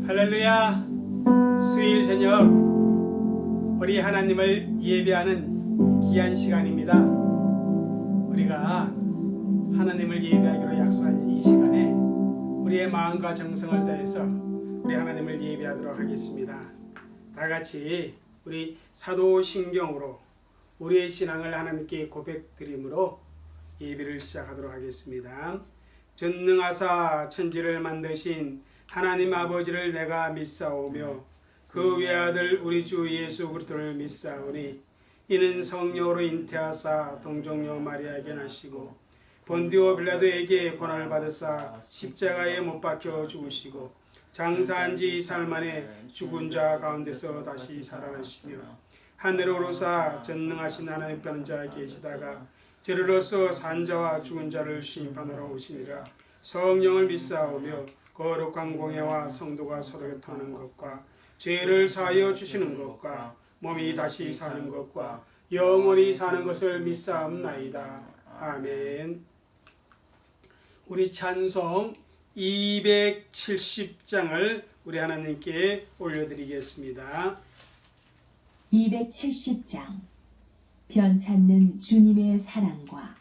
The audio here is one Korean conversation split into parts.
할렐루야. 수요일 저녁 우리 하나님을 예배하는 귀한 시간입니다. 우리가 하나님을 예배하기로 약속한 이 시간에 우리의 마음과 정성을 다해서 우리 하나님을 예배하도록 하겠습니다. 다같이 우리 사도신경으로 우리의 신앙을 하나님께 고백드림으로 예배를 시작하도록 하겠습니다. 전능하사 천지를 만드신 하나님 아버지를 내가 믿사오며 그 외아들 우리 주 예수 그리스도를 믿사오니 이는 성령으로 잉태하사 동정녀 마리아에게 나시고 본디오 빌라도에게 고난을 받으사 십자가에 못 박혀 죽으시고 장사한 지 사흘 만에 죽은 자 가운데서 다시 살아나시며 하늘에 오르사 전능하신 하나님 편자 계시다가 저리로서 산 자와 죽은 자를 심판하러 오시니라. 성령을 믿사오며 거룩한 공예와 성도가 서로 교통하는 것과 죄를 사하여 주시는 것과 몸이 다시 사는 것과 영원히 사는 것을 믿사옵나이다. 아멘. 우리 찬송 270장을 우리 하나님께 올려드리겠습니다. 270장 변찮는 주님의 사랑과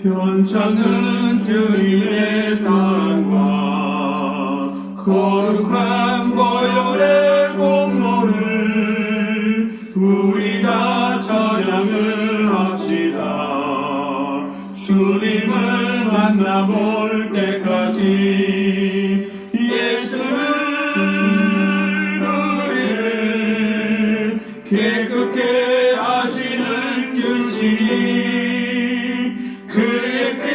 변찮는 주님의 사랑과 거룩한 보혈의 공로를 우리 다 찬양을 합시다. 주님을 만나볼 때까지 예수는 우리를 깨끗게 하시는 주시니 그의 피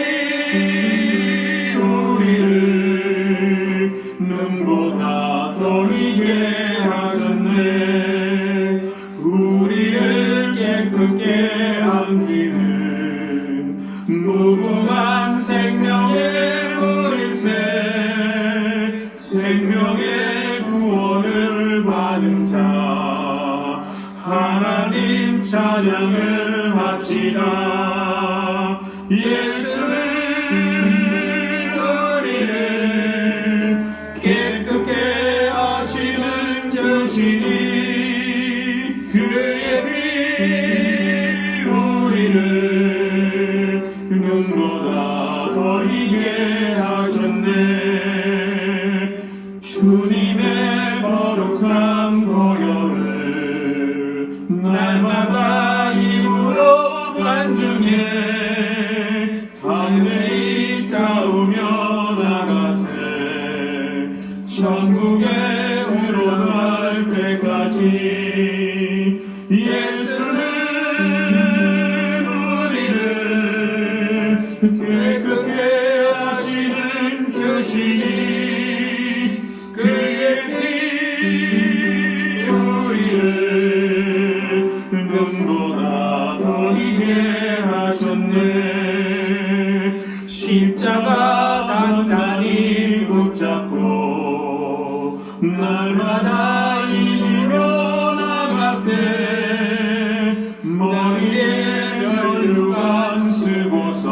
우리를 눈보다 더 희게 하셨네. 우리를 깨끗게 함기는 무궁한 생명의 물일새 생명의 구원을 받은 자 하나님 찬양을 합시다. 예수는 우리를 깨끗게 하시는 주시니 그의 피 우리를 눈보다 더 희게 하셨네. 주님의 거룩한 보혈을 날마다 입으로 반중해 담대히 싸우며 나가세. 천국에 우러날 때까지 예수는 우리를 깨끗게 하시는 주시니 그의 피 우리를 눈보다 더 희게 하셨네. 십자가 단단히 붙잡고 날마다 이기로 나가세. 머리에 면류관 쓰고서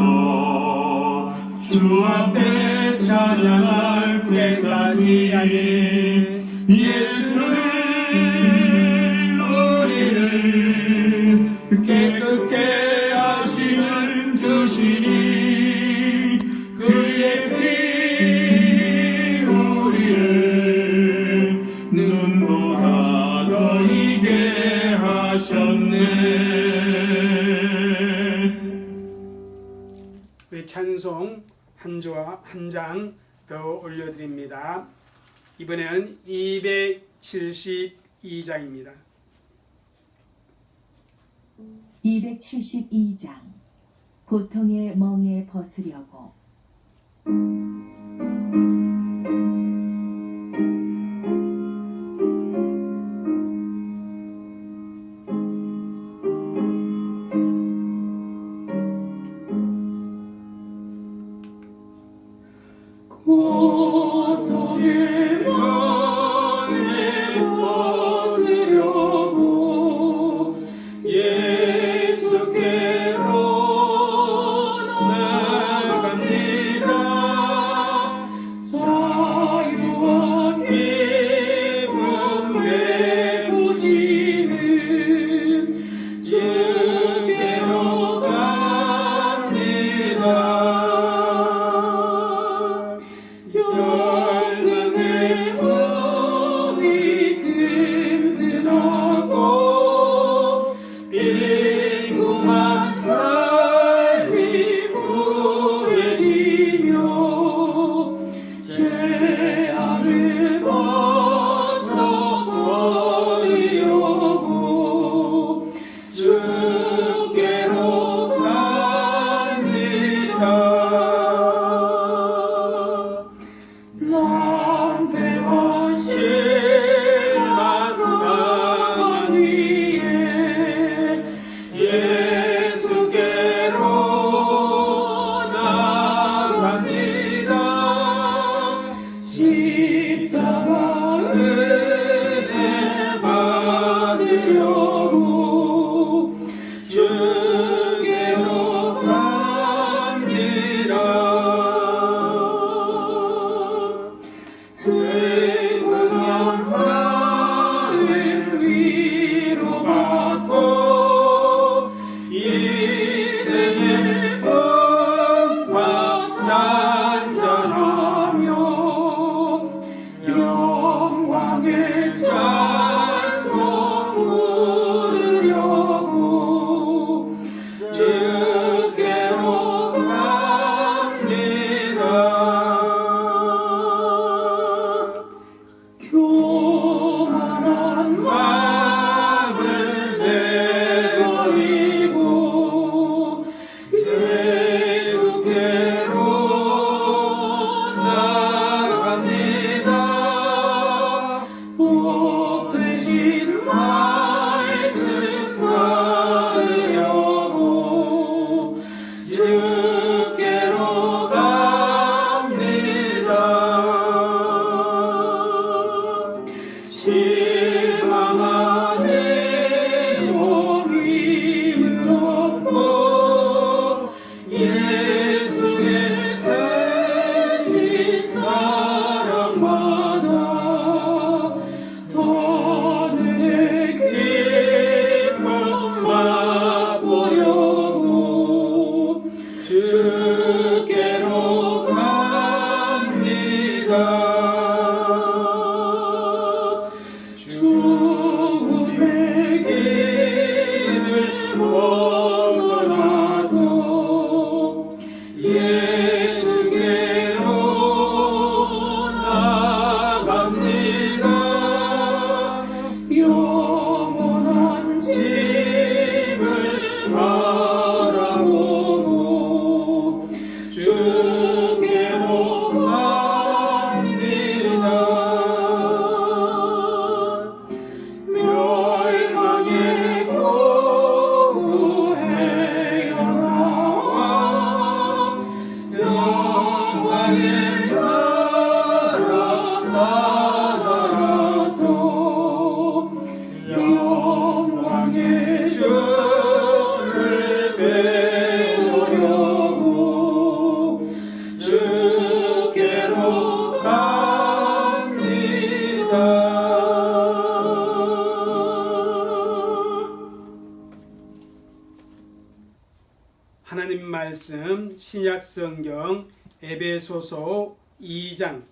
주 앞에 찬양할 때까지 예수는 우리를 깨끗게 하시는 주시니 그의 피 우리를 눈보다 더 희게 하셨네. 우리 찬송 한 장 더 올려드립니다. 이번에는 272장입니다. 272장 고통의 멍에 벗으려고 고통의 멍에 벗으려고 예수 너를 위로받고 인생의 풍파 잔잔하며 영광의 찬송 부르려고 주께로 갑니다. 교만한 마음을 내버리고 예수께로 나갑니다. 복 되신 말씀 받으려고 주께로 갑니다. 실망한 이 몸이 무겁고 예수의 세신 사랑마다 오늘의 기쁨 맛보려고 주께로 갑니다. 주의 길을 벗어나서 예수께로 나갑니다. 영원한 집을 바라보고 주께로 갑니다. 멸망의 고루에 나와 영광의 나라 나아가서 영광의 주를 배우려고 주께로 갑니다. 하나님 말씀 신약 성경 에베소서 2장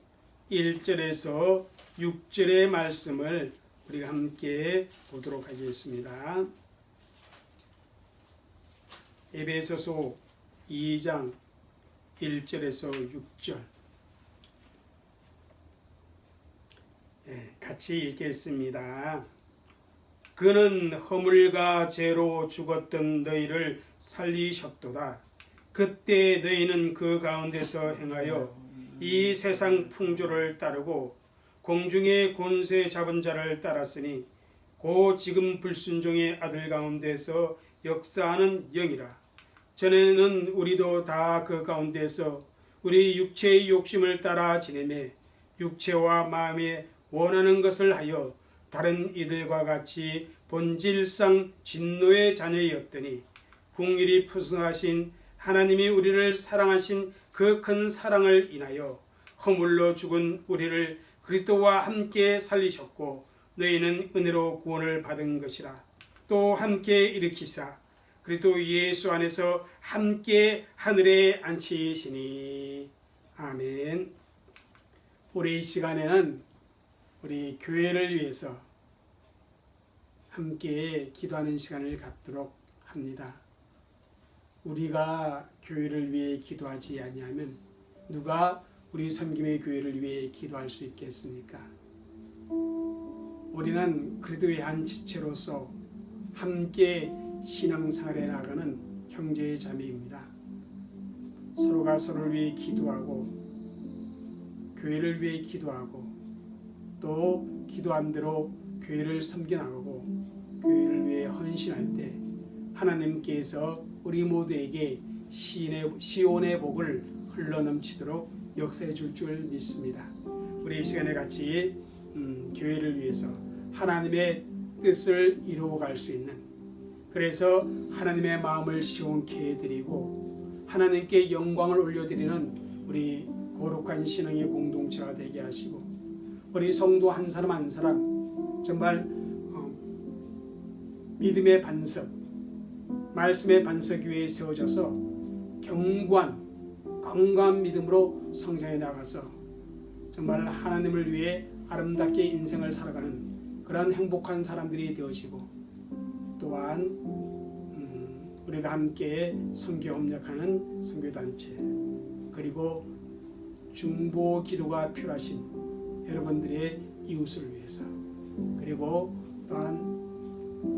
1절에서 6절의 말씀을 우리가 함께 보도록 하겠습니다. 에베소서 2장 1절에서 6절 같이 읽겠습니다. 그는 허물과 죄로 죽었던 너희를 살리셨도다. 그때 너희는 그 가운데서 행하여 이 세상 풍조를 따르고 공중의 권세 잡은 자를 따랐으니 고 지금 불순종의 아들 가운데서 역사하는 영이라. 전에는 우리도 다 그 가운데서 우리 육체의 욕심을 따라 지내매 육체와 마음에 원하는 것을 하여 다른 이들과 같이 본질상 진노의 자녀였더니 긍휼히 푸승하신 하나님이 우리를 사랑하신 그 큰 사랑을 인하여 허물로 죽은 우리를 그리스도와 함께 살리셨고 너희는 은혜로 구원을 받은 것이라. 또 함께 일으키사 그리스도 예수 안에서 함께 하늘에 앉히시니. 아멘. 우리 이 시간에는 우리 교회를 위해서 함께 기도하는 시간을 갖도록 합니다. 우리가 교회를 위해 기도하지 아니하면 누가 우리 섬김의 교회를 위해 기도할 수 있겠습니까? 우리는 그리스도의 한 지체로서 함께 신앙생활에 나가는 형제의 자매입니다. 서로가 서로를 위해 기도하고 교회를 위해 기도하고 또 기도한 대로 교회를 섬겨나가고 교회를 위해 헌신할 때 하나님께서 우리 모두에게 시온의 복을 흘러넘치도록 역사해 줄 줄 믿습니다. 우리 이 시간에 같이 교회를 위해서 하나님의 뜻을 이루어갈 수 있는, 그래서 하나님의 마음을 시원케 해드리고 하나님께 영광을 올려드리는 우리 거룩한 신앙의 공동체가 되게 하시고 우리 성도 한 사람 한 사람 정말 믿음의 반석, 말씀의 반석 위에 세워져서 견고한 건강한 믿음으로 성장해 나가서 정말 하나님을 위해 아름답게 인생을 살아가는 그런 행복한 사람들이 되어지고, 또한 우리가 함께 선교 협력하는 선교단체, 그리고 중보 기도가 필요하신 여러분들의 이웃을 위해서, 그리고 또한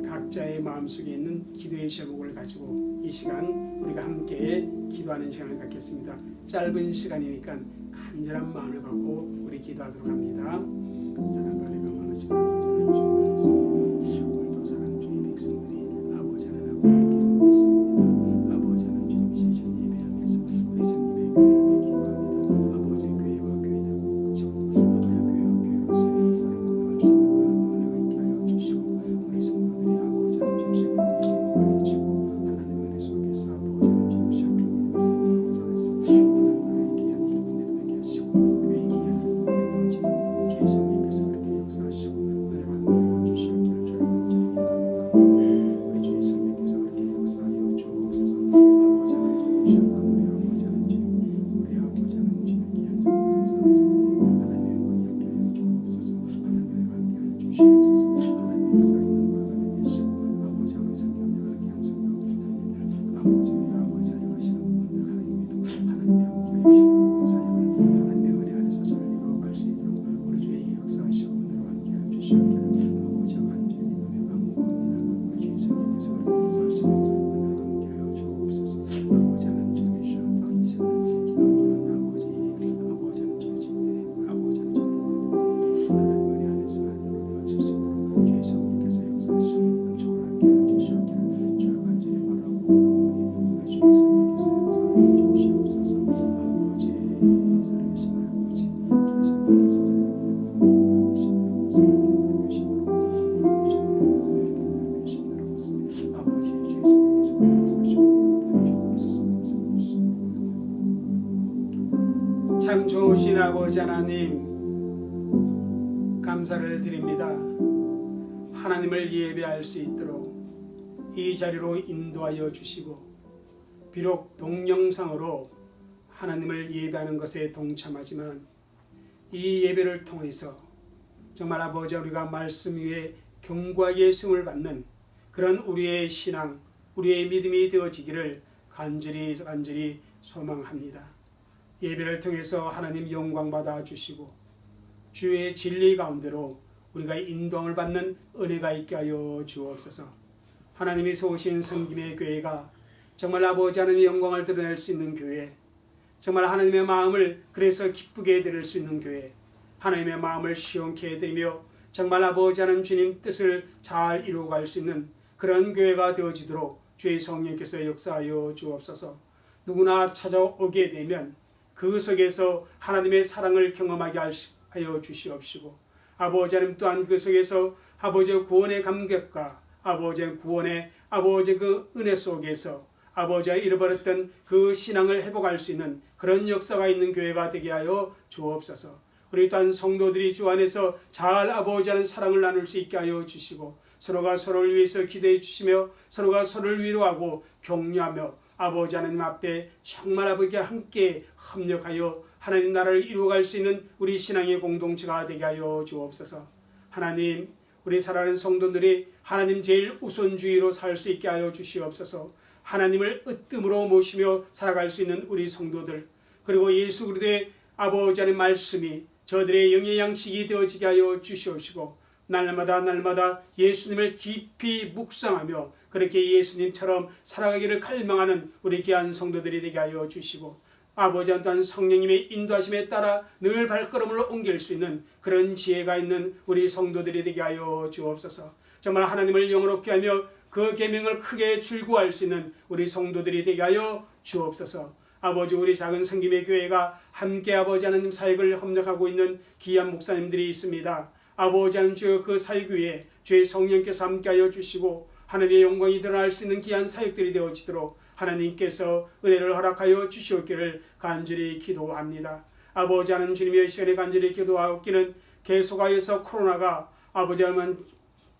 각자의 마음속에 있는 기도의 제목을 가지고 이 시간 우리가 함께 기도하는 시간을 갖겠습니다. 짧은 시간이니까 간절한 마음을 갖고 우리 기도하도록 합니다. 사랑과 은혜가 많으신 아버지 하나님 주님 감사합니다. 오늘도 사랑하는 주의 백성들이 아버지 하나님 앞에 이렇게 모였습니다. 아버지 하나님 주님 실천 예배하면서 우리 성님의 교회를 위해 기도합니다. 아버지 교회와 교회를 그치고 아버지 교회와 교회로서의 역사를 감당할 수 있는 그런 은혜가 있게 하여 주시고, 우리 성도들이 아버지 하나님 주님 시간을 기도하여 주시고 하나님의 은혜 속에서 아버지 하나님 주님 시간을 믿음의 성장하고 자라서 하나님 나라의 귀한 일꾼들이 되게 하시고 교회의 귀한 일꾼들이 되어지도록 주의 성령께서 그렇게 역사하시고 그대로 함께하여 주시옵기를 주의 간절히 기도합니다. 우리 주의 성령께서 그렇게 역사하여 주옵소서. 아버지 하나님 주님 주셨던 우리 아버지 하나님 주님, 우리 아버지 하나님 주님 귀한 정복한 삶의 성령 하나님의 영광이 함께하여 주옵소서. 하나님의 은혜가 함께하여 주시옵소서. 하나님의 역사에 있는 거가 되게 하시고 아버지 우리 성경을 귀한 성령 사님들 아버지 사역하시는 분들 하나님께도 하나님이 함께하여 주시고 그 사역을 하나님의 은혜 안에서 잘 이루어갈 수 있도록 우리 주의 역사하시고 은혜로 함께하여 주시옵기를 아버지와 간절히 기도하며 간구합니다. 우리 주의 성령께서 그렇게 역사하시고 은혜로 함께하여 주옵소서. 아버지 하나님 주님의 시간과 이 시간을 기도하기는 아버지 하나님 주님의 아버지 하나님 주님의 하나님 은혜 안에서 하나님으로 되어질 수 있도록 주의 성령께서 역사하시고 넘쳐오라 함께하여 주시옵기를 주여 간절히 바라고 우리 주의 성령께서 역사하여 주시옵소서. 아버지 살아계신 아버지 주의 성령께서 살아계시는 것을 깨달아 계시도록 우리 주의 말씀을 깨달아 계시도록 아버지 주의 성령께서 역사하시고 이렇게 주옵소서. 참 좋으신 아버지 하나님, 감사를 드립니다. 하나님을 예배할 수 있도록 이 자리로 인도하여 주시고, 비록 동영상으로 하나님을 예배하는 것에 동참하지만 이 예배를 통해서 정말 아버지 우리가 말씀 위에 견고하게 수임을 받는 그런 우리의 신앙, 우리의 믿음이 되어지기를 간절히 소망합니다. 예배를 통해서 하나님 영광 받아 주시고 주의 진리 가운데로 우리가 인도함을 받는 은혜가 있게 하여 주옵소서. 하나님이 세우신 성김의 교회가 정말 아버지 하나님의 영광을 드러낼 수 있는 교회, 정말 하나님의 마음을 그래서 기쁘게 해드릴 수 있는 교회, 하나님의 마음을 시원케 해드리며 정말 아버지 하나님 주님 뜻을 잘 이루어갈 수 있는 그런 교회가 되어지도록 주의 성령께서 역사하여 주옵소서. 누구나 찾아오게 되면 그 속에서 하나님의 사랑을 경험하게 하여 주시옵시고, 아버지 하나님 또한 그 속에서 아버지의 구원의 감격과 아버지의 구원의 아버지 그 은혜 속에서 아버지가 잃어버렸던 그 신앙을 회복할 수 있는 그런 역사가 있는 교회가 되게 하여 주옵소서. 우리 또한 성도들이 주 안에서 잘 아버지 하는 사랑을 나눌 수 있게 하여 주시고, 서로가 서로를 위해서 기도해 주시며 서로가 서로를 위로하고 격려하며 아버지 하나님 앞에 정말 아버지와 함께 협력하여 하나님 나라를 이루어갈 수 있는 우리 신앙의 공동체가 되게 하여 주옵소서. 하나님, 우리 살아가는 성도들이 하나님 제일 우선주의로 살 수 있게 하여 주시옵소서. 하나님을 으뜸으로 모시며 살아갈 수 있는 우리 성도들, 그리고 예수 그리스도의 아버지 하나님 말씀이 저들의 영의 양식이 되어지게 하여 주시옵시고, 날마다 예수님을 깊이 묵상하며 그렇게 예수님처럼 살아가기를 갈망하는 우리 귀한 성도들이 되게 하여 주시고, 아버지 또한 성령님의 인도하심에 따라 늘 발걸음을 옮길 수 있는 그런 지혜가 있는 우리 성도들이 되게 하여 주옵소서. 정말 하나님을 영원롭게 하며 그 계명을 크게 즐거워할 수 있는 우리 성도들이 되게 하여 주옵소서. 아버지, 우리 작은 성김의 교회가 함께 아버지 하나님 사역을 협력하고 있는 귀한 목사님들이 있습니다. 아버지 하나님 주여 그 사역 위에 주의 성령께서 함께하여 주시고 하나님의 영광이 드러날 수 있는 귀한 사역들이 되어지도록 하나님께서 은혜를 허락하여 주시옵기를 간절히 기도합니다. 아버지 하나님 주님의 시간에 간절히 기도하옵기는 계속하여서 코로나가 아버지 하나님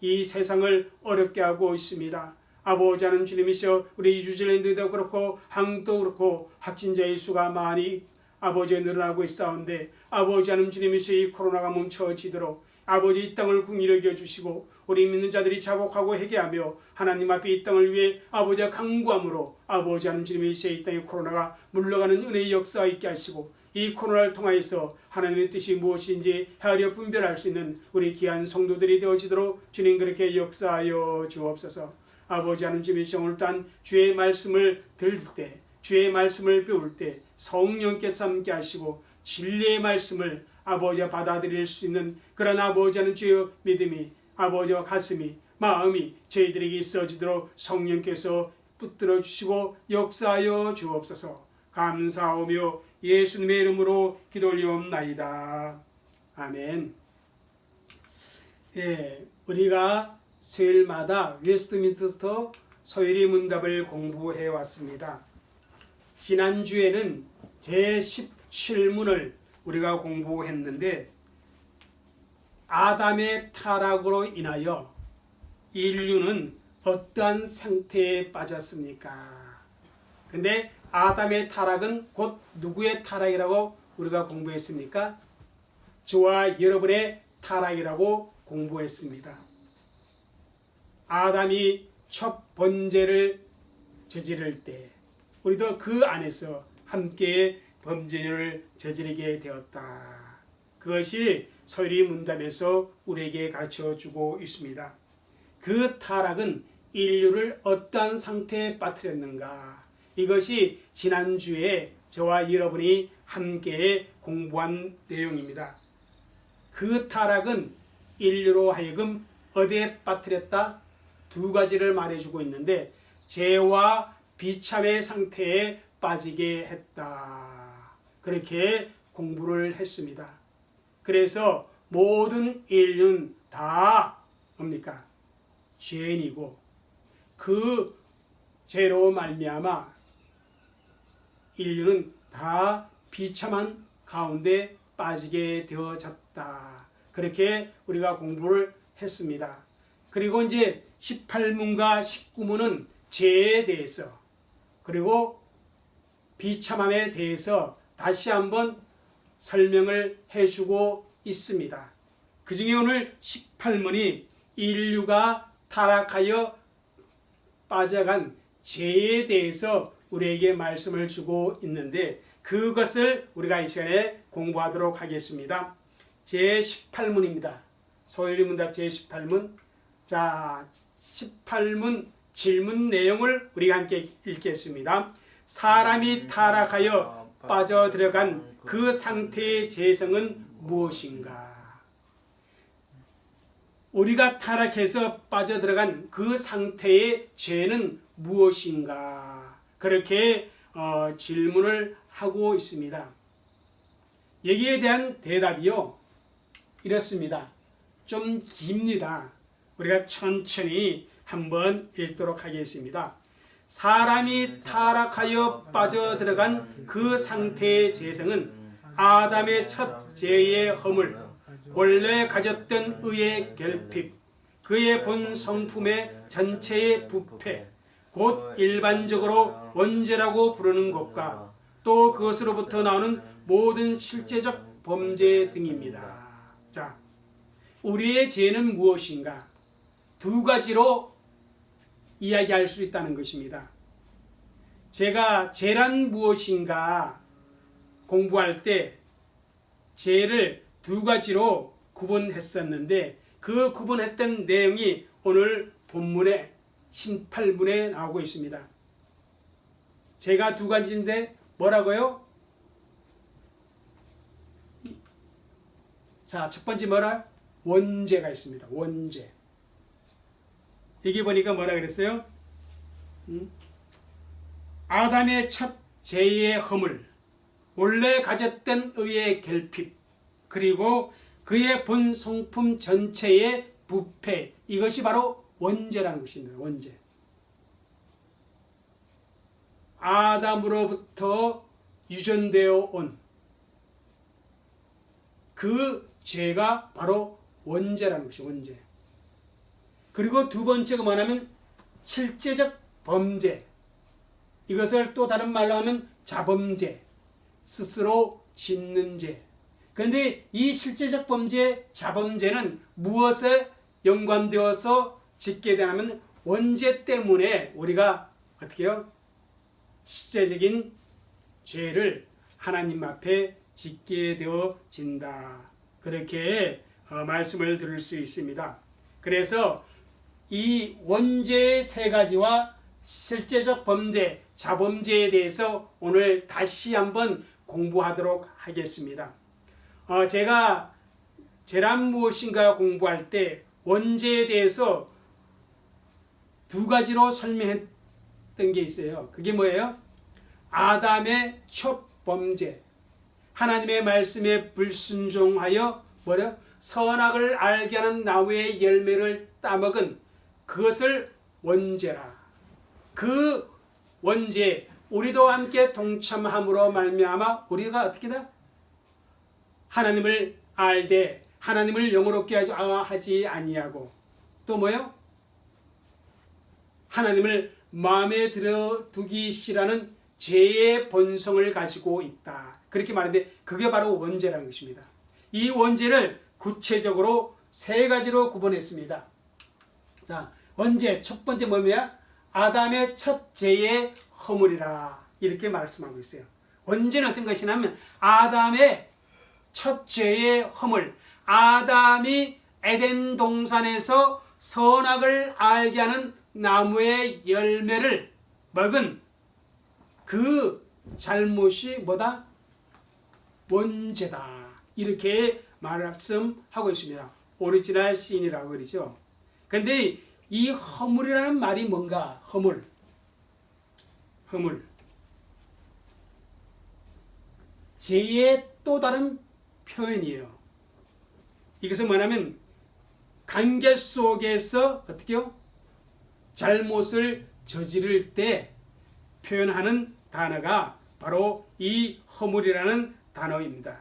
이 세상을 어렵게 하고 있습니다. 아버지 하나님 주님이시여 우리 뉴질랜드도 그렇고 한국도 그렇고 확진자의 수가 많이 아버지 늘어나고 있사온데 아버지 하나님 주님이시여 이 코로나가 멈춰지도록 아버지 이 땅을 궁히 여겨주시고 우리 믿는 자들이 자복하고 회개하며 하나님 앞에 이 땅을 위해 아버지와 강구함으로 아버지 하나님 주님이시여 이 땅에 코로나가 물러가는 은혜의 역사가 있게 하시고 이 코로나를 통하여서 하나님의 뜻이 무엇인지 헤아려 분별할 수 있는 우리 귀한 성도들이 되어지도록 주님 그렇게 역사하여 주옵소서. 아버지 하나님 주님이시여 오늘 또한 주의 말씀을 들을 때 주의 말씀을 배울 때 성령께서 함께 하시고 진리의 말씀을 아버지와 받아들일 수 있는 그런 아버지 하나님 주의 믿음이 아버지와 가슴이 마음이 저희들에게 있어지도록 성령께서 붙들어 주시고 역사하여 주옵소서. 감사하며 예수님의 이름으로 기도 올리옵나이다. 아멘. 예, 우리가 수요일마다 웨스트민스터 소요리 문답을 공부해 왔습니다. 지난주에는 제17문을 우리가 공부했는데 아담의 타락으로 인하여 인류는 어떠한 상태에 빠졌습니까? 근데 아담의 타락은 곧 누구의 타락이라고 우리가 공부했습니까? 저와 여러분의 타락이라고 공부했습니다. 아담이 첫 번제를 저지를 때 우리도 그 안에서 함께 범죄를 저지르게 되었다. 그것이 소요리 문답에서 우리에게 가르쳐주고 있습니다. 그 타락은 인류를 어떠한 상태에 빠뜨렸는가? 이것이 지난주에 저와 여러분이 함께 공부한 내용입니다. 그 타락은 인류로 하여금 어디에 빠뜨렸다? 두 가지를 말해주고 있는데 죄와 비참의 상태에 빠지게 했다. 그렇게 공부를 했습니다. 그래서 모든 인류는 다 뭡니까? 죄인이고 그 죄로 말미암아 인류는 다 비참한 가운데 빠지게 되어졌다. 그렇게 우리가 공부를 했습니다. 그리고 이제 18문과 19문은 죄에 대해서 그리고 비참함에 대해서 다시 한번 설명을 해주고 있습니다. 그 중에 오늘 18문이 인류가 타락하여 빠져간 죄에 대해서 우리에게 말씀을 주고 있는데 그것을 우리가 이 시간에 공부하도록 하겠습니다. 제18문입니다. 소요리 문답 제18문. 자, 18문 질문 내용을 우리가 함께 읽겠습니다. 사람이 타락하여 빠져들어간 그 상태의 죄성은 무엇인가? 우리가 타락해서 빠져들어간 그 상태의 죄는 무엇인가? 그렇게 질문을 하고 있습니다. 여기에 대한 대답이요 이렇습니다. 좀 깁니다. 우리가 천천히 한번 읽도록 하겠습니다. 사람이 타락하여 빠져들어간 그 상태의 죄성은 아담의 첫 죄의 허물, 원래 가졌던 의의 결핍, 그의 본 성품의 전체의 부패, 곧 일반적으로 원죄라고 부르는 것과 또 그것으로부터 나오는 모든 실제적 범죄 등입니다. 자, 우리의 죄는 무엇인가? 두 가지로 이야기할 수 있다는 것입니다. 제가 죄란 무엇인가 공부할 때 죄를 두 가지로 구분했었는데 그 구분했던 내용이 오늘 본문에 18문에 나오고 있습니다. 죄가 두 가지인데 뭐라고요? 자, 첫 번째 뭐라? 원죄가 있습니다. 원죄. 여기 보니까 뭐라 그랬어요? 아담의 첫 죄의 허물, 원래 가졌던 의의 결핍, 그리고 그의 본 성품 전체의 부패, 이것이 바로 원죄라는 것입니다. 원죄. 아담으로부터 유전되어 온 그 죄가 바로 원죄라는 것이 원죄. 그리고 두 번째가 뭐냐면 실제적 범죄. 이것을 또 다른 말로 하면 자범죄, 스스로 짓는 죄. 그런데 이 실제적 범죄, 자범죄는 무엇에 연관되어서 짓게 되냐면 원죄 때문에 우리가 어떻게 해요? 실제적인 죄를 하나님 앞에 짓게 되어진다. 그렇게 말씀을 들을 수 있습니다. 그래서 이 원죄의 세 가지와 실제적 범죄, 자범죄에 대해서 오늘 다시 한번 공부하도록 하겠습니다. 제가 죄란 무엇인가 공부할 때 원죄에 대해서 두 가지로 설명했던 게 있어요. 그게 뭐예요? 아담의 첫 범죄. 하나님의 말씀에 불순종하여 뭐래요? 선악을 알게 하는 나무의 열매를 따먹은 그것을 원죄라. 그 원죄 우리도 함께 동참함으로 말미암아 우리가 어떻게 돼? 하나님을 알되 하나님을 영원롭게 하지 아니하고 또 뭐요? 하나님을 마음에 들어두기 싫어하는 죄의 본성을 가지고 있다. 그렇게 말하는데 그게 바로 원죄라는 것입니다. 이 원죄를 구체적으로 세 가지로 구분했습니다. 자, 원죄 첫 번째 뭐냐? 아담의 첫 죄의 허물이라 이렇게 말씀하고 있어요. 원죄는 어떤 것이냐면 아담의 첫 죄의 허물. 아담이 에덴 동산에서 선악을 알게 하는 나무의 열매를 먹은 그 잘못이 뭐다? 원죄다. 이렇게 말씀하고 있습니다. 오리지널 신이라고 그러죠. 근데 이 허물이라는 말이 뭔가? 허물. 죄의 또 다른 표현이에요. 이것은 뭐냐면 관계 속에서 어떻게요? 잘못을 저지를 때 표현하는 단어가 바로 이 허물이라는 단어입니다.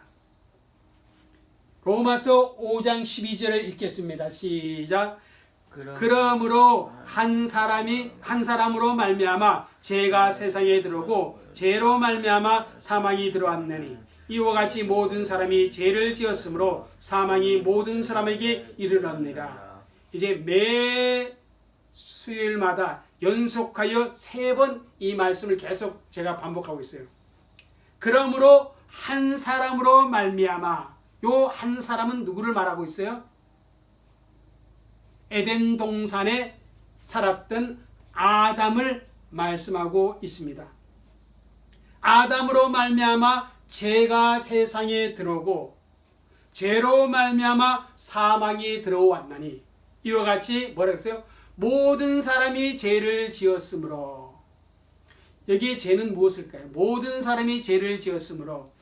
로마서 5장 12절을 읽겠습니다. 시작. 그러므로 한 사람으로 말미암아 죄가 세상에 들어오고 죄로 말미암아 사망이 들어왔느니 이와 같이 모든 사람이 죄를 지었으므로 사망이 모든 사람에게 이르렀느니라. 이제 매 수요일마다 연속하여 3번 이 말씀을 계속 제가 반복하고 있어요. 그러므로 한 사람으로 말미암아. 요 한 사람은 누구를 말하고 있어요? 에덴 동산에 살았던 아담을 말씀하고 있습니다. 아담으로 말미암아 죄가 세상에 들어오고 죄로 말미암아 사망이 들어왔나니 이와 같이 뭐라 그랬어요? 모든 사람이 죄를 지었으므로. 여기에 죄는 무엇일까요? 모든 사람이 죄를 지었으므로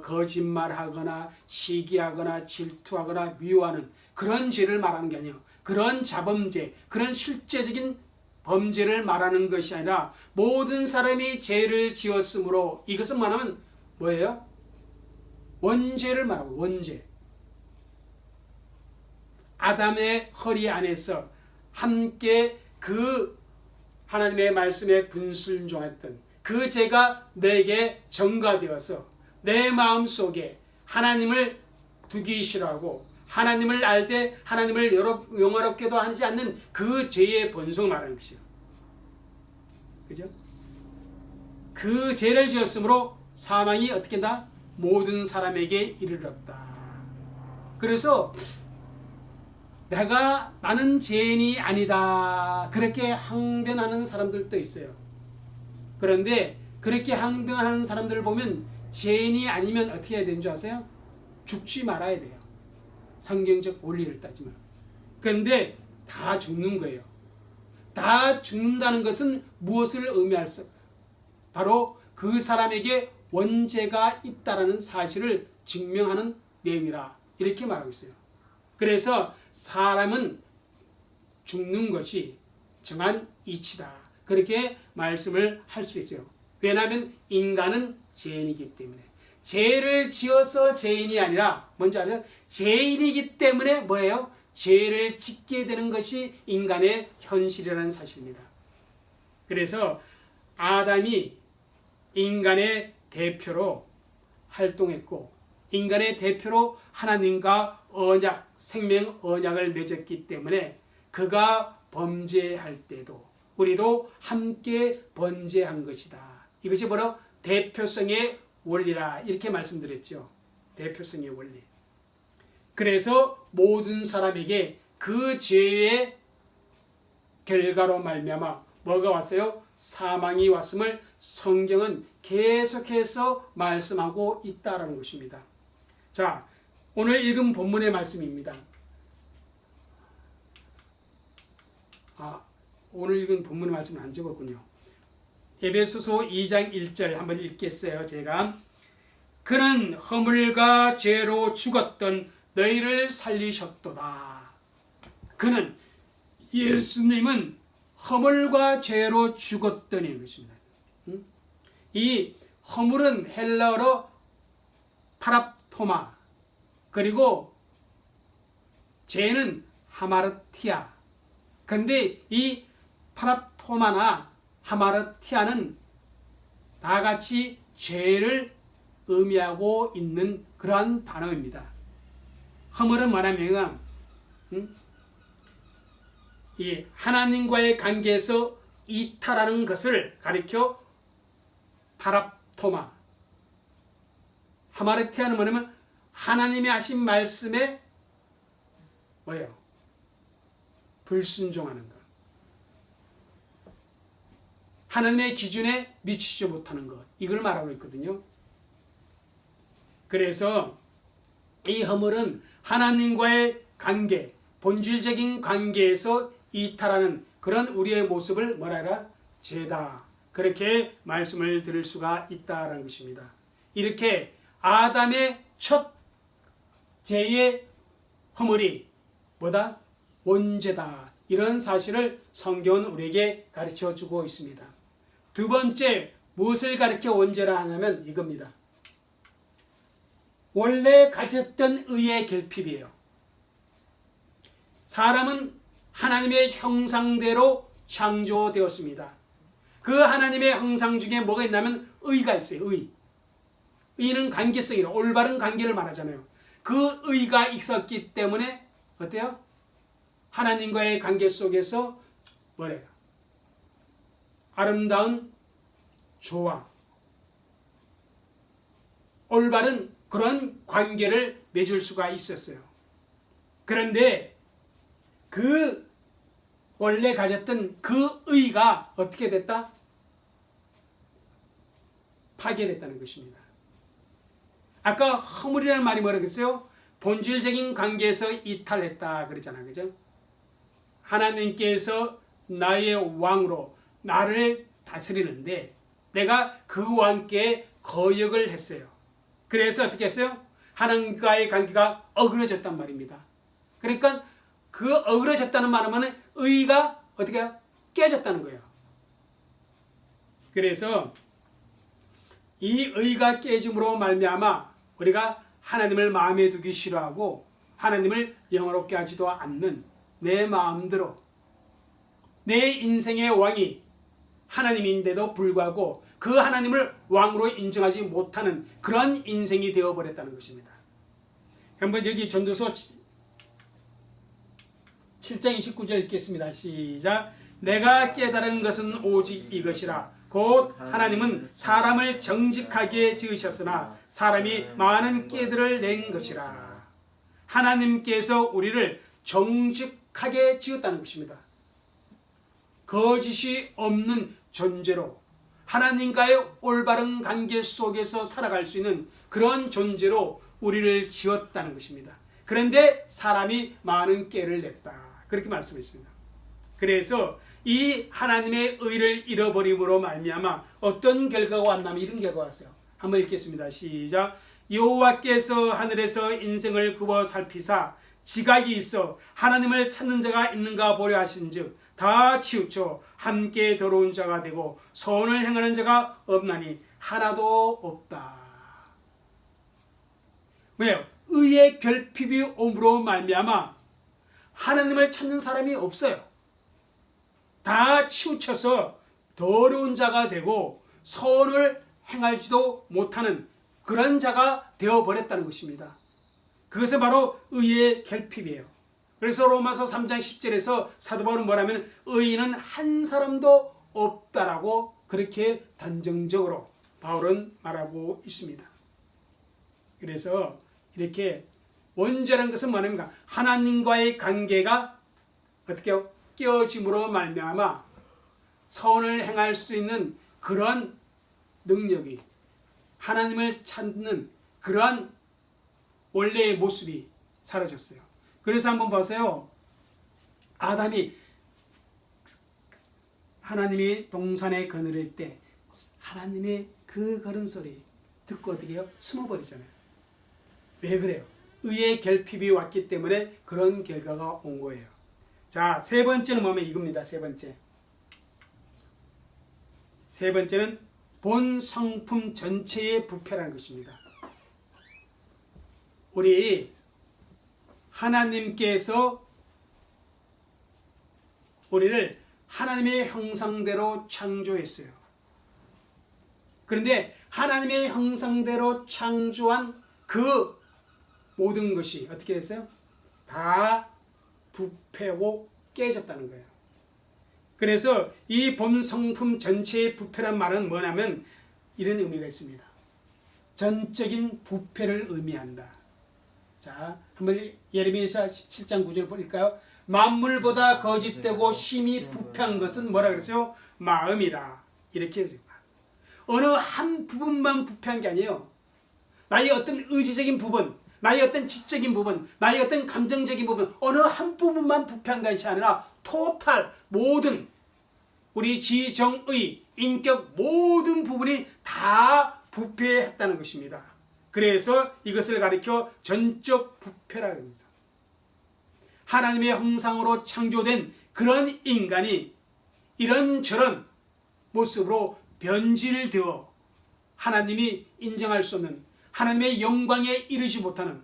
거짓말하거나 시기하거나 질투하거나 미워하는 그런 죄를 말하는 게 아니에요. 그런 자범죄, 그런 실제적인 범죄를 말하는 것이 아니라 모든 사람이 죄를 지었으므로. 이것은 말하면 뭐예요? 원죄를 말하고 원죄. 아담의 허리 안에서 함께 그 하나님의 말씀에 분순종했던 그 죄가 내게 전가되어서 내 마음속에 하나님을 두기 싫어하고 하나님을 알 때 하나님을 영화롭게도 하지 않는 그 죄의 본성을 말하는 것이요. 그죠? 그 죄를 지었으므로 사망이 어떻게 한다? 모든 사람에게 이르렀다. 그래서 나는 죄인이 아니다. 그렇게 항변하는 사람들도 있어요. 그런데 그렇게 항변하는 사람들을 보면 죄인이 아니면 어떻게 해야 되는 줄 아세요? 죽지 말아야 돼요. 성경적 원리를 따지면. 그런데 다 죽는 거예요. 다 죽는다는 것은 무엇을 의미할 수? 바로 그 사람에게 원죄가 있다라는 사실을 증명하는 내용이라 이렇게 말하고 있어요. 그래서 사람은 죽는 것이 정한 이치다. 그렇게 말씀을 할 수 있어요. 왜냐하면 인간은 죄인이기 때문에. 죄를 지어서 죄인이 아니라 뭔지 아세요? 죄인이기 때문에 뭐예요? 죄를 짓게 되는 것이 인간의 현실이라는 사실입니다. 그래서 아담이 인간의 대표로 활동했고 인간의 대표로 하나님과 언약, 생명 언약을 맺었기 때문에 그가 범죄할 때도 우리도 함께 범죄한 것이다. 이것이 바로 대표성의 원리라 이렇게 말씀드렸죠. 대표성의 원리. 그래서 모든 사람에게 그 죄의 결과로 말미암아 뭐가 왔어요? 사망이 왔음을 성경은 계속해서 말씀하고 있다라는 것입니다. 자, 오늘 읽은 본문의 말씀입니다. 오늘 읽은 본문의 말씀은 안 적었군요. 에베소서 2장 1절 한번 읽겠어요. 제가 그는 허물과 죄로 죽었던 너희를 살리셨도다. 그는 예수님은 허물과 죄로 죽었더니 것입니다. 이 허물은 헬라어로 파랍토마 그리고 죄는 하마르티아. 그런데 이 파랍토마나 하마르티아는 다같이 죄를 의미하고 있는 그러한 단어입니다. 허물은 뭐냐면 이 하나님과의 관계에서 이탈하는 것을 가리켜 파랍토마. 하마르티아는 뭐냐면 하나님이 하신 말씀에 뭐예요? 불순종하는 것. 하나님의 기준에 미치지 못하는 것. 이걸 말하고 있거든요. 그래서 이 허물은 하나님과의 관계, 본질적인 관계에서 이탈하는 그런 우리의 모습을 뭐라 해라? 죄다. 그렇게 말씀을 드릴 수가 있다라는 것입니다. 이렇게 아담의 첫 죄의 허물이 뭐다? 원죄다. 이런 사실을 성경은 우리에게 가르쳐 주고 있습니다. 두 번째, 무엇을 가르쳐 원죄라 하냐면 이겁니다. 원래 가졌던 의의 결핍이에요. 사람은 하나님의 형상대로 창조되었습니다. 그 하나님의 형상 중에 뭐가 있냐면 의가 있어요. 의. 의는 관계성이라 올바른 관계를 말하잖아요. 그 의가 있었기 때문에 어때요? 하나님과의 관계 속에서 뭐래요? 아름다운 조화, 올바른 그런 관계를 맺을 수가 있었어요. 그런데 그 원래 가졌던 그 의가 어떻게 됐다? 파괴됐다는 것입니다. 아까 허물이라는 말이 뭐라고 했어요? 본질적인 관계에서 이탈했다 그랬잖아요. 그죠? 하나님께서 나의 왕으로 나를 다스리는데 내가 그 왕께 거역을 했어요. 그래서 어떻게 했어요? 하나님과의 관계가 어그러졌단 말입니다. 그러니까 그 어그러졌다는 말은 의가 어떻게 깨졌다는 거예요. 그래서 이 의가 깨짐으로 말미암아 우리가 하나님을 마음에 두기 싫어하고 하나님을 영화롭게 하지도 않는 내 마음대로 내 인생의 왕이 하나님인데도 불구하고 그 하나님을 왕으로 인정하지 못하는 그런 인생이 되어버렸다는 것입니다. 한번 여기 전도서 7장 29절 읽겠습니다. 시작. 내가 깨달은 것은 오직 이것이라. 곧 하나님은 사람을 정직하게 지으셨으나 사람이 많은 깨들을 낸 것이라. 하나님께서 우리를 정직하게 지었다는 것입니다. 거짓이 없는 존재로 하나님과의 올바른 관계 속에서 살아갈 수 있는 그런 존재로 우리를 지었다는 것입니다. 그런데 사람이 많은 깨를 냈다. 그렇게 말씀했습니다. 그래서 이 하나님의 의를 잃어버림으로 말미암아 어떤 결과가 왔냐면 이런 결과가 왔어요. 한번 읽겠습니다. 시작. 여호와께서 하늘에서 인생을 굽어 살피사 지각이 있어 하나님을 찾는 자가 있는가 보려 하신즉 다 치우쳐 함께 더러운 자가 되고 선을 행하는 자가 없나니 하나도 없다. 왜요? 의의 결핍이 옴으로 말미암아 하나님을 찾는 사람이 없어요. 다 치우쳐서 더러운 자가 되고 선을 행하지도 못하는 그런 자가 되어버렸다는 것입니다. 그것은 바로 의의 결핍이에요. 그래서 로마서 3장 10절에서 사도 바울은 뭐라면 의인은 한 사람도 없다라고 그렇게 단정적으로 바울은 말하고 있습니다. 그래서 이렇게 원죄라는 것은 뭐냐면 하나님과의 관계가 어떻게 깨어짐으로 말미암아 선을 행할 수 있는 그런 능력이 하나님을 찾는 그러한 원래의 모습이 사라졌어요. 그래서 한번 보세요. 아담이 하나님이 동산에 거느릴 때 하나님의 그 걸음소리 듣고 어떻게 해요? 숨어버리잖아요. 왜 그래요? 의의 결핍이 왔기 때문에 그런 결과가 온 거예요. 자, 세 번째는 뭐냐면 이겁니다. 세 번째는 본 성품 전체의 부패라는 것입니다. 우리 하나님께서 우리를 하나님의 형상대로 창조했어요. 그런데 하나님의 형상대로 창조한 그 모든 것이 어떻게 됐어요? 다 부패고 깨졌다는 거예요. 그래서 이 본성품 전체의 부패란 말은 뭐냐면 이런 의미가 있습니다. 전적인 부패를 의미한다. 자, 한번 예레미야 7장 9절 볼까요? 만물보다 거짓되고 심히 부패한 것은 뭐라 그랬어요? 마음이라. 이렇게 해서 어느 한 부분만 부패한 게 아니에요. 나의 어떤 의지적인 부분, 나의 어떤 지적인 부분, 나의 어떤 감정적인 부분, 어느 한 부분만 부패한 것이 아니라 토탈 모든 우리 지정의 인격 모든 부분이 다 부패했다는 것입니다. 그래서 이것을 가리켜 전적 부패라고 합니다. 하나님의 형상으로 창조된 그런 인간이 이런저런 모습으로 변질되어 하나님이 인정할 수 없는 하나님의 영광에 이르지 못하는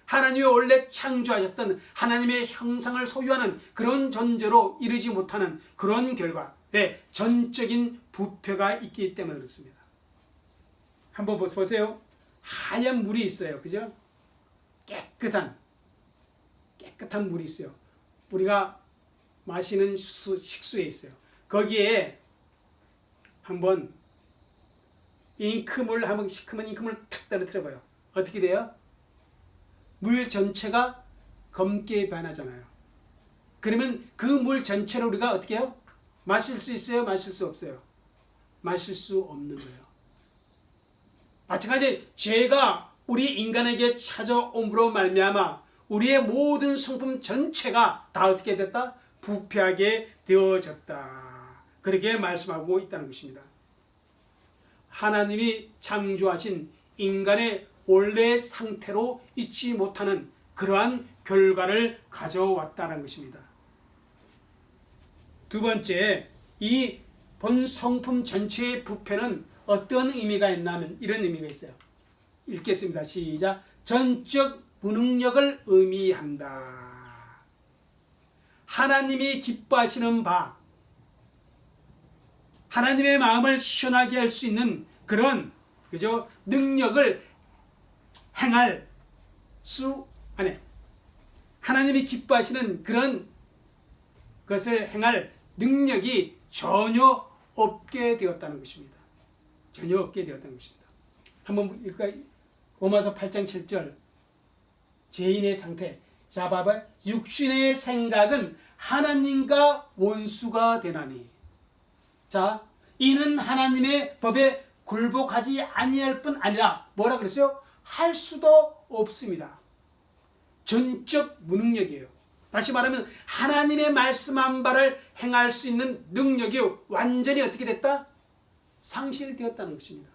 하나님이 원래 창조하셨던 하나님의 형상을 소유하는 그런 존재로 이르지 못하는 그런 결과 전적인 부패가 있기 때문에 그렇습니다. 한번 보세요. 하얀 물이 있어요. 그죠? 깨끗한 물이 있어요. 우리가 마시는 식수에 있어요. 거기에 한번 잉크물 한번 시커먼 잉크물을 탁 떨어뜨려 봐요. 어떻게 돼요? 물 전체가 검게 변하잖아요. 그러면 그 물 전체를 우리가 어떻게 해요? 마실 수 있어요? 마실 수 없어요? 마실 수 없는 거예요. 마찬가지 죄가 우리 인간에게 찾아옴으로 말미암아 우리의 모든 성품 전체가 다 어떻게 됐다? 부패하게 되어졌다. 그렇게 말씀하고 있다는 것입니다. 하나님이 창조하신 인간의 원래 상태로 있지 못하는 그러한 결과를 가져왔다는 것입니다. 두 번째, 이 본성품 전체의 부패는 어떤 의미가 있나 하면 이런 의미가 있어요. 읽겠습니다. 시작. 전적 무능력을 의미한다. 하나님이 기뻐하시는 바, 하나님의 마음을 시원하게 할 수 있는 그런 능력을 행할 수 안에 하나님이 기뻐하시는 그런 것을 행할 능력이 전혀 없게 되었다는 것입니다. 전혀 없게 되었다는 것입니다. 한번 읽을까요? 로마서 8장 7절 죄인의 상태. 자, 봐봐요. 육신의 생각은 하나님과 원수가 되나니. 자, 이는 하나님의 법에 굴복하지 아니할 뿐 아니라 뭐라 그랬어요? 할 수도 없습니다. 전적 무능력이에요. 다시 말하면 하나님의 말씀한 바를 행할 수 있는 능력이 완전히 어떻게 됐다? 상실되었다는 것입니다.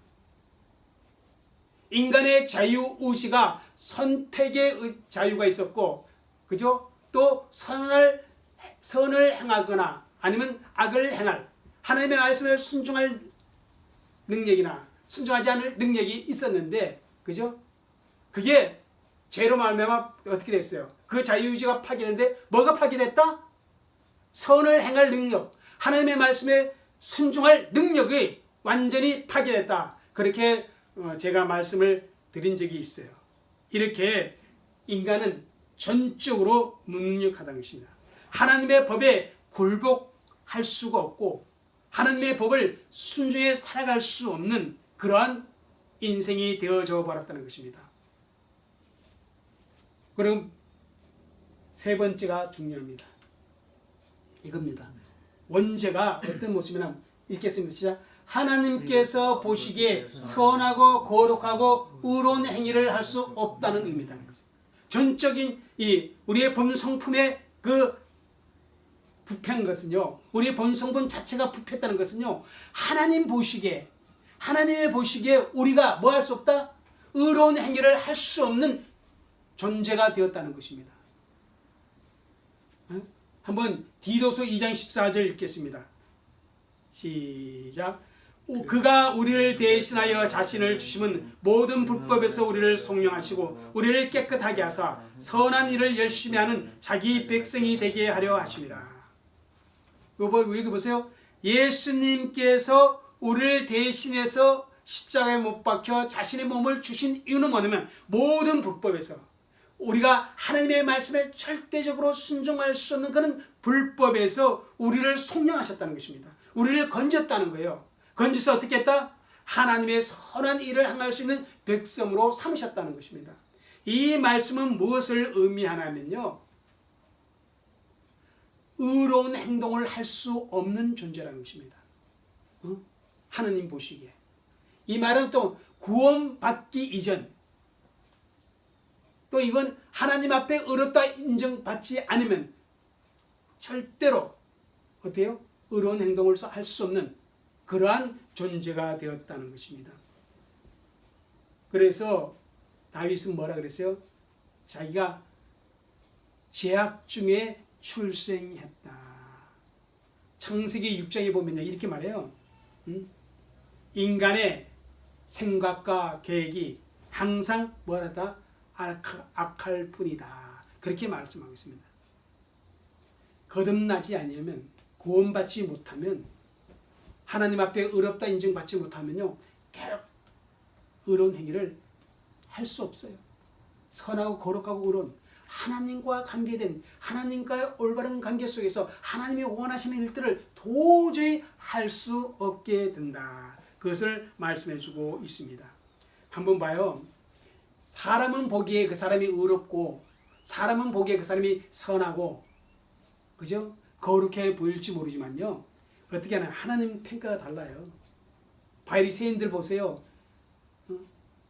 인간의 자유의지가 선택의 자유가 있었고, 그죠? 또 선을 행하거나 아니면 악을 행할 하나님의 말씀을 순종할 능력이나 순종하지 않을 능력이 있었는데, 그죠? 그게 죄로 말미암아 어떻게 됐어요? 그 자유의지가 파괴됐는데 뭐가 파괴됐다? 선을 행할 능력, 하나님의 말씀에 순종할 능력이 완전히 파괴됐다. 그렇게 제가 말씀을 드린 적이 있어요. 이렇게 인간은 전적으로 무능력하다는 것입니다. 하나님의 법에 굴복할 수가 없고 하나님의 법을 순종해 살아갈 수 없는 그러한 인생이 되어져 버렸다는 것입니다. 그럼 세 번째가 중요합니다. 이겁니다. 원죄가 어떤 모습이냐 읽겠습니다. 시작. 하나님께서 보시기에 선하고 거룩하고 의로운 행위를 할 수 없다는 의미다. 전적인 이 우리의 본성품의 그 부패한 것은요, 우리의 본성분 자체가 부패했다는 것은요, 하나님 보시기에, 하나님의 보시기에 우리가 뭐 할 수 없다? 의로운 행위를 할 수 없는 존재가 되었다는 것입니다. 한번 디도서 2장 14절 읽겠습니다. 시작. 그가 우리를 대신하여 자신을 주심은 모든 불법에서 우리를 속량하시고 우리를 깨끗하게 하사 선한 일을 열심히 하는 자기 백성이 되게 하려 하심이라. 여기 보세요. 예수님께서 우리를 대신해서 십자가에 못 박혀 자신의 몸을 주신 이유는 뭐냐면 모든 불법에서 우리가 하나님의 말씀에 절대적으로 순종할 수 없는 그런 불법에서 우리를 속량하셨다는 것입니다. 우리를 건졌다는 거예요. 건져서 어떻게 했다? 하나님의 선한 일을 행할 수 있는 백성으로 삼으셨다는 것입니다. 이 말씀은 무엇을 의미하냐면요, 의로운 행동을 할 수 없는 존재라는 것입니다. 하나님 보시기에. 이 말은 또 구원받기 이전, 또 이건 하나님 앞에 의롭다 인정받지 않으면 절대로 어때요? 의로운 행동을 할 수 없는 그러한 존재가 되었다는 것입니다. 그래서 다윗은 뭐라 그랬어요? 자기가 죄악 중에 출생했다. 창세기 6장에 보면 이렇게 말해요. 인간의 생각과 계획이 항상 뭐라다? 악할 뿐이다. 그렇게 말씀하고 있습니다. 거듭나지 아니하면, 구원받지 못하면, 하나님 앞에 의롭다 인정받지 못하면요, 계속 의로운 행위를 할 수 없어요. 선하고 거룩하고 의로운 하나님과 관계된, 하나님과의 올바른 관계 속에서 하나님이 원하시는 일들을 도저히 할 수 없게 된다. 그것을 말씀해 주고 있습니다. 한번 봐요. 사람은 보기에 그 사람이 의롭고, 사람은 보기에 그 사람이 선하고, 그죠? 거룩해 보일지 모르지만요, 어떻게 하나 하나님 평가가 달라요. 바리새인들 보세요.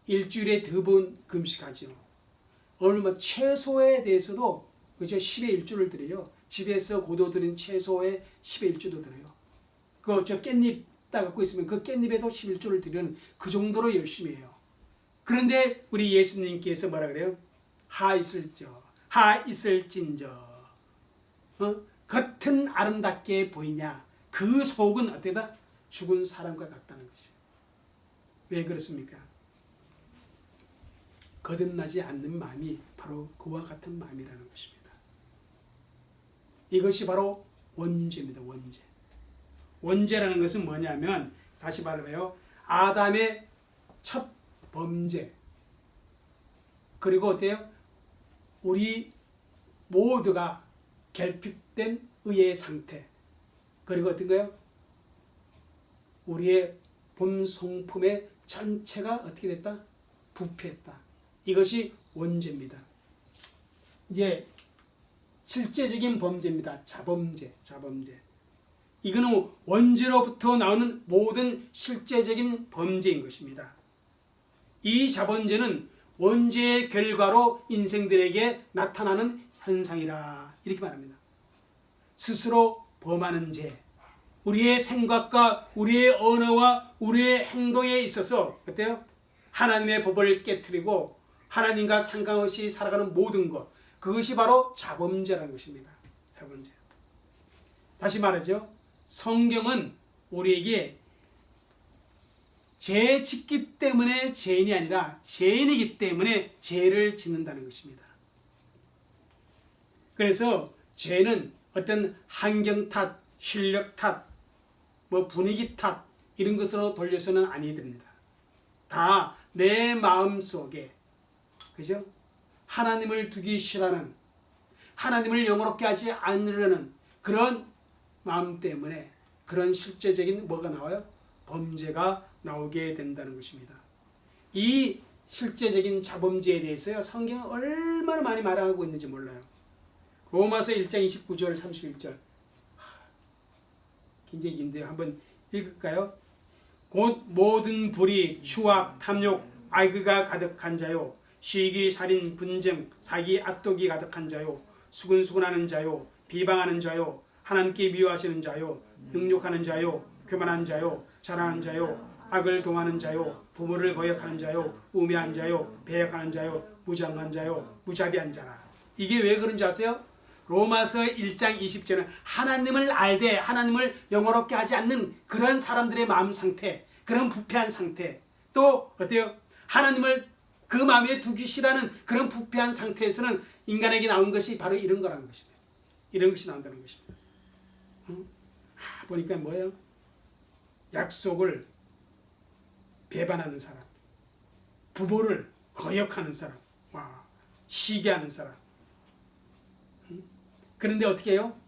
일주일에 2번 금식하죠. 오늘 채소에 대해서도 그죠? 10의 1주를 드려요. 집에서 고도 드린 채소에 10의 1주도 드려요. 저 깻잎 따갖고 있으면 그 깻잎에도 11조를 드리는 그 정도로 열심히 해요. 그런데 우리 예수님께서 뭐라 그래요? 하 있을진저 겉은 아름답게 보이냐, 그 속은 어때다? 죽은 사람과 같다는 것이에요. 왜 그렇습니까? 거듭나지 않는 마음이 바로 그와 같은 마음이라는 것입니다. 이것이 바로 원죄입니다. 원죄. 원죄라는 것은 뭐냐면, 다시 말해봐요. 아담의 첫 범죄, 그리고 어때요? 우리 모두가 결핍된 의의 상태, 그리고 어떤 거요? 우리의 본성품의 전체가 어떻게 됐다? 부패했다. 이것이 원죄입니다. 이제 실제적인 범죄입니다. 자범죄. 이거는 원죄로부터 나오는 모든 실제적인 범죄인 것입니다. 이 자범죄는 원죄의 결과로 인생들에게 나타나는 현상이라 이렇게 말합니다. 스스로 범하는 죄, 우리의 생각과 우리의 언어와 우리의 행동에 있어서 어때요? 하나님의 법을 깨트리고 하나님과 상관없이 살아가는 모든 것, 그것이 바로 자범죄라는 것입니다. 자범죄. 다시 말하죠. 성경은 우리에게 죄 짓기 때문에 죄인이 아니라 죄인이기 때문에 죄를 짓는다는 것입니다. 그래서 죄는 어떤 환경 탓, 실력 탓, 분위기 탓 이런 것으로 돌려서는 아니 됩니다. 다 내 마음 속에 그죠? 하나님을 두기 싫어하는, 하나님을 영화롭게 하지 않으려는 그런 마음 때문에 그런 실제적인 뭐가 나와요? 범죄가 나오게 된다는 것입니다. 이 실제적인 자범죄에 대해서요, 성경은 얼마나 많이 말하고 있는지 몰라요. 로마서 1장 29절 31절 굉장히 긴데요. 한번 읽을까요? 곧 모든 불의, 추악, 탐욕, 악의가 가득한 자요, 시기, 살인, 분쟁, 사기, 앗독이 가득한 자요, 수근수근하는 자요, 비방하는 자요, 하나님께 미워하시는 자요, 능욕하는 자요, 교만한 자요, 자랑하는 자요, 악을 동하는 자요, 부모를 거역하는 자요, 우매한 자요, 배역하는 자요, 무장한 자요, 무자비한 자라. 이게 왜 그런지 아세요? 로마서 1장 20절은 하나님을 알되 하나님을 영화롭게 하지 않는 그런 사람들의 마음 상태, 그런 부패한 상태, 또 어때요? 하나님을 그 마음에 두기 싫어하는 그런 부패한 상태에서는 인간에게 나온 것이 바로 이런 거라는 것입니다. 이런 것이 나온다는 것입니다. 보니까 뭐예요? 약속을 배반하는 사람, 부모를 거역하는 사람, 시기하는 사람. 그런데 어떻게 해요?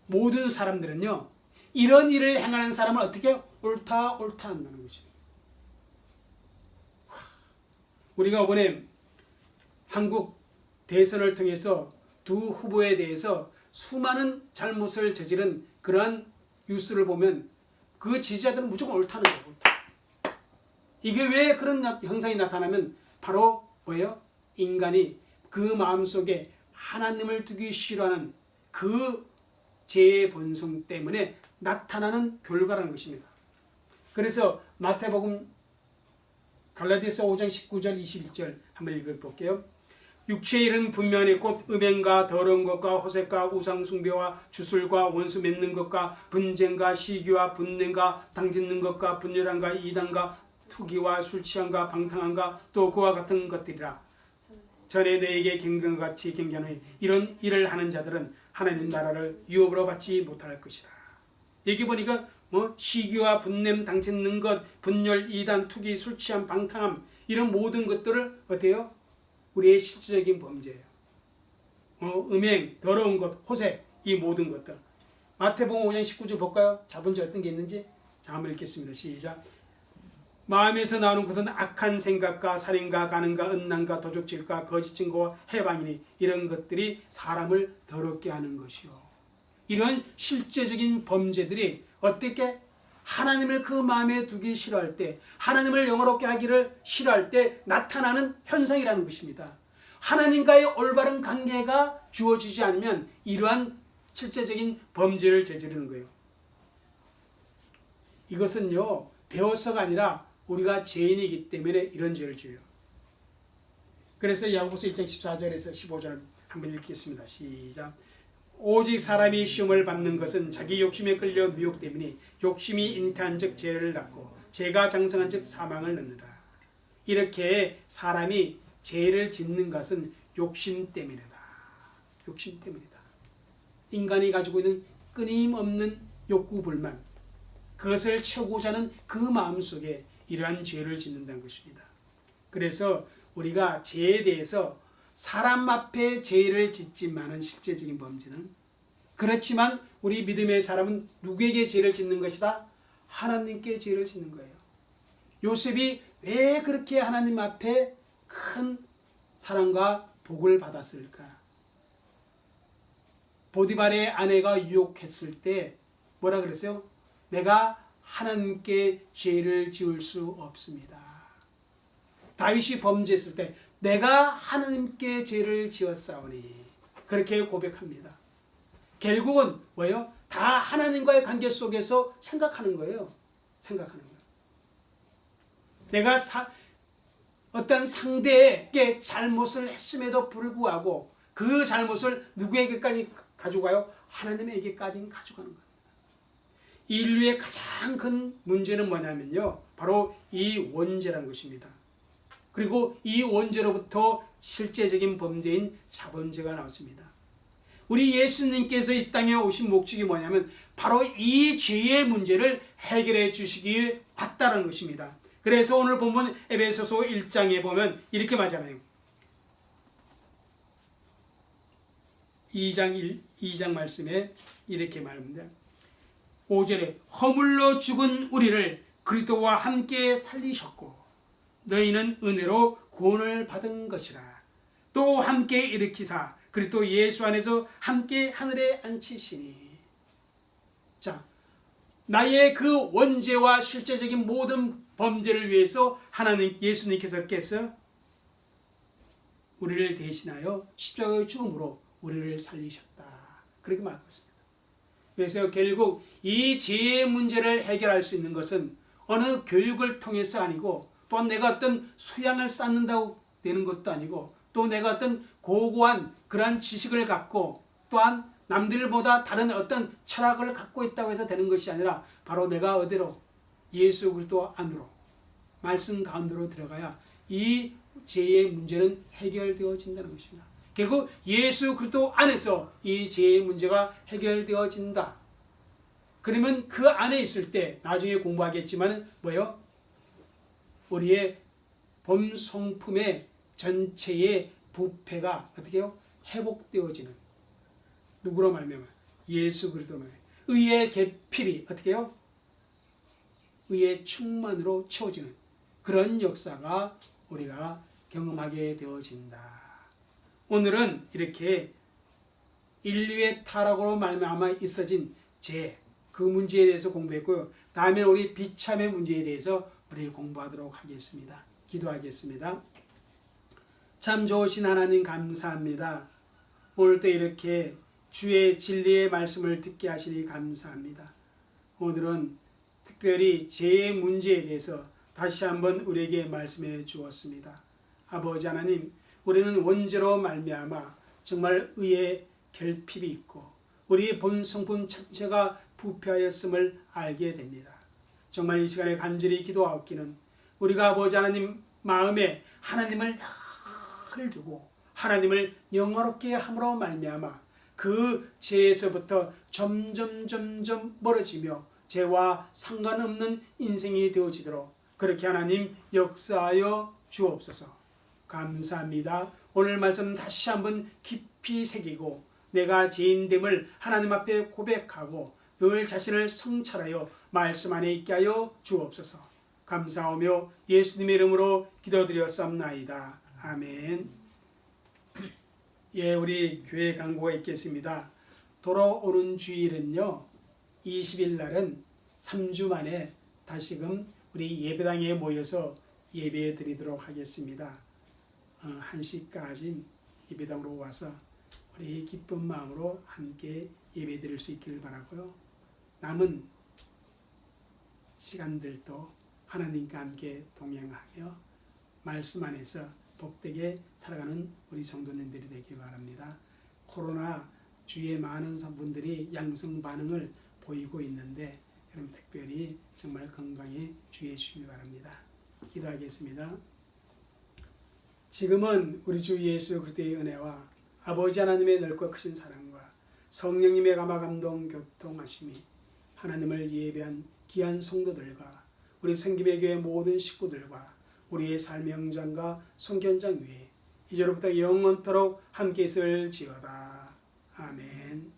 모든 사람들은요, 이런 일을 행하는 사람을 어떻게 해요? 옳다 한다는 것입니다. 우리가 이번에 한국 대선을 통해서 두 후보에 대해서 수많은 잘못을 저지른 그러한 뉴스를 보면 그 지지자들은 무조건 옳다는 거예요. 이게 왜 그런 형상이 나타나면 바로 뭐예요? 인간이 그 마음속에 하나님을 두기 싫어하는 그 죄의 본성 때문에 나타나는 결과라는 것입니다. 그래서 마태복음 갈라디아서 5장 19절 21절 한번 읽어볼게요. 육체의 일은 분명히 곧 음행과 더러운 것과 호색과 우상숭배와 주술과 원수 맺는 것과 분쟁과 시기와 분냄과 당짓는 것과 분열함과 이단과 투기와 술취함과 방탕함과 또 그와 같은 것들이라. 전에 너에게 경건같이 경계하노니 이런 일을 하는 자들은 하나님 나라를 유업으로 받지 못할 것이라. 여기 보니까 시기와 분냄, 당짓는 것, 분열, 이단, 투기, 술취함, 방탕함 이런 모든 것들을 어때요? 우리의 실질적인 범죄예요. 음행, 더러운 것, 호색 이 모든 것들. 마태복음 5장 19절 볼까요? 자본죄 어떤 게 있는지. 자, 한번 읽겠습니다. 시작. 마음에서 나오는 것은 악한 생각과 살인과 간음과 음란과 도적질과 거짓 증거와 해방이니 이런 것들이 사람을 더럽게 하는 것이요. 이런 실제적인 범죄들이 어떻게 하나님을 그 마음에 두기 싫어할 때, 하나님을 영화롭게 하기를 싫어할 때 나타나는 현상이라는 것입니다. 하나님과의 올바른 관계가 주어지지 않으면 이러한 실제적인 범죄를 저지르는 거예요. 이것은요, 배워서가 아니라 우리가 죄인이기 때문에 이런 죄를 지어요. 그래서 야고보서 1장 14절에서 15절 한번 읽겠습니다. 시작. 오직 사람이 시험을 받는 것은 자기 욕심에 끌려 미혹됨이니 욕심이 잉태한 즉 죄를 낳고 죄가 장성한 즉 사망을 낳느라. 이렇게 사람이 죄를 짓는 것은 욕심 때문이다. 욕심 때문이다. 인간이 가지고 있는 끊임없는 욕구 불만, 그것을 채우고자 하는 그 마음속에 이러한 죄를 짓는다는 것입니다. 그래서 우리가 죄에 대해서 사람 앞에 죄를 짓지만은 실제적인 범죄는, 그렇지만 우리 믿음의 사람은 누구에게 죄를 짓는 것이다? 하나님께 죄를 짓는 거예요. 요셉이 왜 그렇게 하나님 앞에 큰 사랑과 복을 받았을까? 보디발의 아내가 유혹했을 때 뭐라 그랬어요? 내가 하나님께 죄를 지을 수 없습니다. 다윗이 범죄했을 때 내가 하나님께 죄를 지었사오니 그렇게 고백합니다. 결국은 뭐예요? 다 하나님과의 관계 속에서 생각하는 거예요. 생각하는 거예요. 내가 어떤 상대에게 잘못을 했음에도 불구하고 그 잘못을 누구에게까지 가져가요? 하나님에게까지 가져가는 거예요. 인류의 가장 큰 문제는 뭐냐면요, 바로 이 원죄란 것입니다. 그리고 이 원죄로부터 실제적인 범죄인 자범죄가 나왔습니다. 우리 예수님께서 이 땅에 오신 목적이 뭐냐면 바로 이 죄의 문제를 해결해 주시기 위해 왔다는 것입니다. 그래서 오늘 본문 에베소서 1장에 보면 이렇게 말하잖아요. 2장 말씀에 이렇게 말합니다. 5절에 허물로 죽은 우리를 그리스도와 함께 살리셨고 너희는 은혜로 구원을 받은 것이라. 또 함께 일으키사 그리스도 예수 안에서 함께 하늘에 앉히시니. 자, 나의 그 원죄와 실제적인 모든 범죄를 위해서 하나님 예수님께서 우리를 대신하여 십자가의 죽음으로 우리를 살리셨다. 그렇게 말하고 있습니다. 그래서 결국 이 죄의 문제를 해결할 수 있는 것은 어느 교육을 통해서 아니고, 또한 내가 어떤 수양을 쌓는다고 되는 것도 아니고, 또 내가 어떤 고고한 그러한 지식을 갖고 또한 남들보다 다른 어떤 철학을 갖고 있다고 해서 되는 것이 아니라 바로 내가 어디로? 예수 그리스도 안으로, 말씀 가운데로 들어가야 이 죄의 문제는 해결되어진다는 것입니다. 결국 예수 그리스도 안에서 이 죄의 문제가 해결되어진다. 그러면 그 안에 있을 때 나중에 공부하겠지만 뭐예요? 우리의 범성품의 전체의 부패가 어떻게 해요? 회복되어지는, 누구로 말미암아? 예수 그리스도로 말미암아 의의 계핍이 어떻게 해요? 의의 충만으로 채워지는 그런 역사가 우리가 경험하게 되어진다. 오늘은 이렇게 인류의 타락으로 말미암아 있어진 죄, 그 문제에 대해서 공부했고요. 다음에 우리 비참의 문제에 대해서 우리 공부하도록 하겠습니다. 기도하겠습니다. 참 좋으신 하나님 감사합니다. 오늘도 이렇게 주의 진리의 말씀을 듣게 하시니 감사합니다. 오늘은 특별히 죄의 문제에 대해서 다시 한번 우리에게 말씀해 주었습니다. 아버지 하나님, 우리는 원죄로 말미암아 정말 의의 결핍이 있고 우리의 본성품 자체가 부패하였음을 알게 됩니다. 정말 이 시간에 간절히 기도하옵기는 우리가 아버지 하나님 마음에 하나님을 늘 두고 하나님을 영화롭게 함으로 말미암아 그 죄에서부터 점점 멀어지며 죄와 상관없는 인생이 되어지도록 그렇게 하나님 역사하여 주옵소서. 감사합니다. 오늘 말씀 다시 한번 깊이 새기고 내가 죄인됨을 하나님 앞에 고백하고 늘 자신을 성찰하여 말씀 안에 있게 하여 주옵소서. 감사하며 예수님의 이름으로 기도드렸사옵나이다. 아멘. 예, 우리 교회 광고가 있겠습니다. 돌아오는 주일은요, 20일 날은 3주 만에 다시금 우리 예배당에 모여서 예배 드리도록 하겠습니다. 1시까지 예배당으로 와서 우리 기쁜 마음으로 함께 예배 드릴 수 있기를 바라고요. 남은 시간들도 하나님과 함께 동행하며 말씀 안에서 복되게 살아가는 우리 성도님들이 되길 바랍니다. 코로나 주위에 많은 분들이 양성 반응을 보이고 있는데 여러분 특별히 정말 건강에 주의해 주시기 바랍니다. 기도하겠습니다. 지금은 우리 주 예수 그리스도의 은혜와 아버지 하나님의 넓고 크신 사랑과 성령님의 감화 감동 교통하심이 하나님을 예배한 귀한 성도들과 우리 생김의 교회 모든 식구들과 우리의 삶의 현장과 손견장 위에 이제로부터 영원토록 함께 있을지어다. 아멘.